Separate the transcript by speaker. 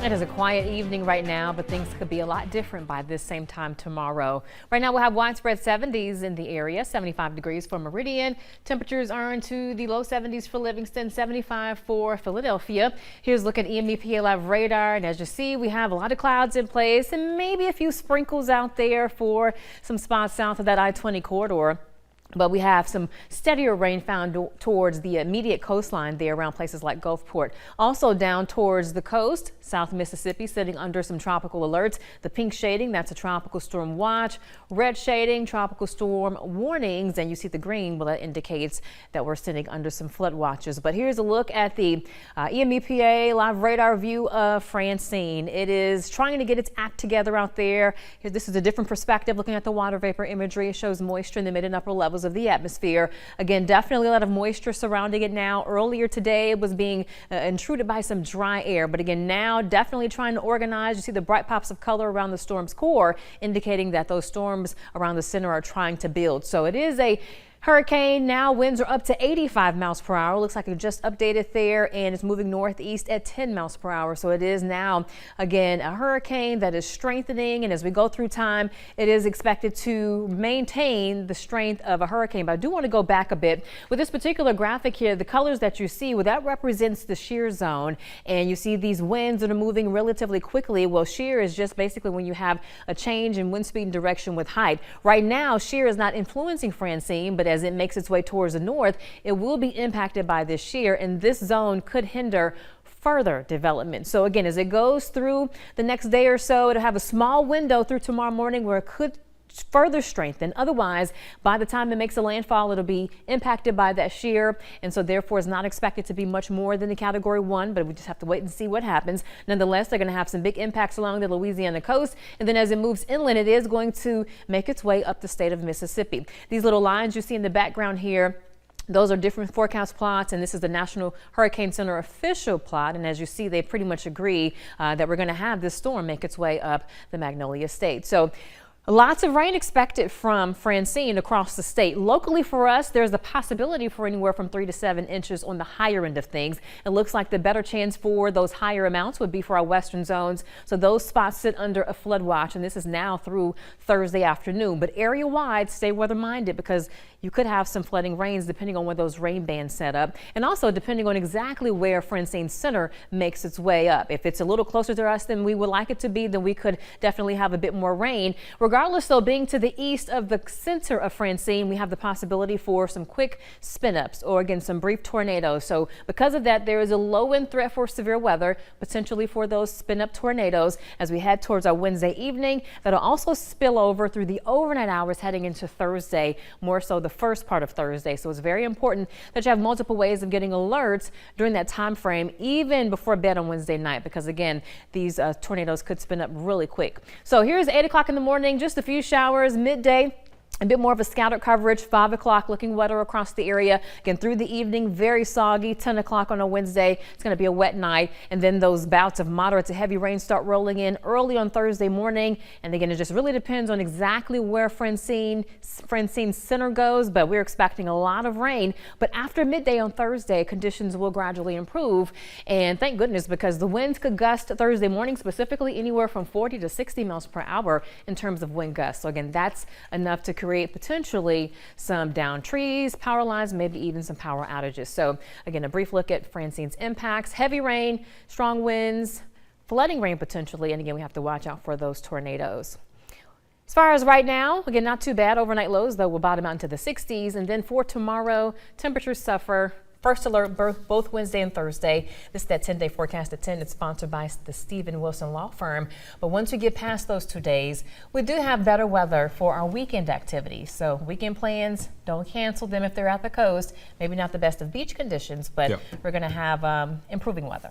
Speaker 1: It is a quiet evening right now, but things could be a lot different by this same time tomorrow. Right now we'll have widespread 70s in the area, 75 degrees for Meridian. Temperatures are into the low 70s for Livingston, 75 for Philadelphia. Here's a look at EMEPA Live radar, and as you see, we have a lot of clouds in place and maybe a few sprinkles out there for some spots south of that I-20 corridor. But we have some steadier rain found towards the immediate coastline there around places like Gulfport. Also down towards the coast, South Mississippi sitting under some tropical alerts. The pink shading, that's a tropical storm watch. Red shading, tropical storm warnings. And you see the green, well, that indicates that we're sitting under some flood watches. But here's a look at the EMEPA live radar view of Francine. It is trying to get its act together out there. This is a different perspective looking at the water vapor imagery. It shows moisture in the mid and upper levels of the atmosphere. Again, definitely a lot of moisture surrounding it now. Earlier today, it was being intruded by some dry air, but again, now definitely trying to organize. You see the bright pops of color around the storm's core, indicating that those storms around the center are trying to build. So it is a hurricane now. Winds are up to 85 miles per hour. Looks like it just updated there, and it's moving northeast at 10 miles per hour. So it is now, again, a hurricane that is strengthening. And as we go through time, it is expected to maintain the strength of a hurricane. But I do want to go back a bit. With this particular graphic here, the colors that you see, well, that represents the shear zone. And you see these winds that are moving relatively quickly. Well, shear is just basically when you have a change in wind speed and direction with height. Right now, shear is not influencing Francine, but as it makes its way towards the north, it will be impacted by this shear, and this zone could hinder further development. So again, as it goes through the next day or so, it'll have a small window through tomorrow morning where it could further strengthen. Otherwise, by the time it makes a landfall, it'll be impacted by that shear, and so therefore is not expected to be much more than the category 1, but we just have to wait and see what happens. Nonetheless, they're going to have some big impacts along the Louisiana coast, and then as it moves inland, it is going to make its way up the state of Mississippi. These little lines you see in the background here, those are different forecast plots, and this is the National Hurricane Center official plot. And as you see, they pretty much agree that we're going to have this storm make its way up the Magnolia State. So lots of rain expected from Francine across the state. Locally for us, there's a possibility for anywhere from 3 to 7 inches on the higher end of things. It looks like the better chance for those higher amounts would be for our western zones. So those spots sit under a flood watch, and this is now through Thursday afternoon. But area wide, stay weather minded, because you could have some flooding rains depending on where those rain bands set up, and also depending on exactly where Francine Center makes its way up. If it's a little closer to us than we would like it to be, then we could definitely have a bit more rain. Regardless, though, being to the east of the center of Francine, we have the possibility for some quick spin-ups or, again, some brief tornadoes. So because of that, there is a low-end threat for severe weather, potentially for those spin-up tornadoes as we head towards our Wednesday evening. That'll also spill over through the overnight hours heading into Thursday, more so the first part of Thursday. So it's very important that you have multiple ways of getting alerts during that time frame, even before bed on Wednesday night, because again, these tornadoes could spin up really quick. So here's 8 o'clock in the morning, just a few showers. Midday, a bit more of a scattered coverage. 5 o'clock looking wetter across the area. Again, through the evening, very soggy. 10 o'clock on a Wednesday, it's going to be a wet night. And then those bouts of moderate to heavy rain start rolling in early on Thursday morning. And again, it just really depends on exactly where Francine Center goes. But we're expecting a lot of rain. But after midday on Thursday, conditions will gradually improve. And thank goodness, because the winds could gust Thursday morning, specifically anywhere from 40 to 60 miles per hour in terms of wind gusts. So again, that's enough to create potentially some downed trees, power lines, maybe even some power outages. So again, a brief look at Francine's impacts: heavy rain, strong winds, flooding rain potentially, and again, we have to watch out for those tornadoes. As far as right now, again, not too bad. Overnight lows, though, will bottom out into the 60s, and then for tomorrow, temperatures suffer. First alert both Wednesday and Thursday. This is that 10-day forecast at 10. It's sponsored by the Stephen Wilson Law Firm. But once we get past those 2 days, we do have better weather for our weekend activities. So weekend plans, don't cancel them if they're at the coast. Maybe not the best of beach conditions, but we're going to have improving weather.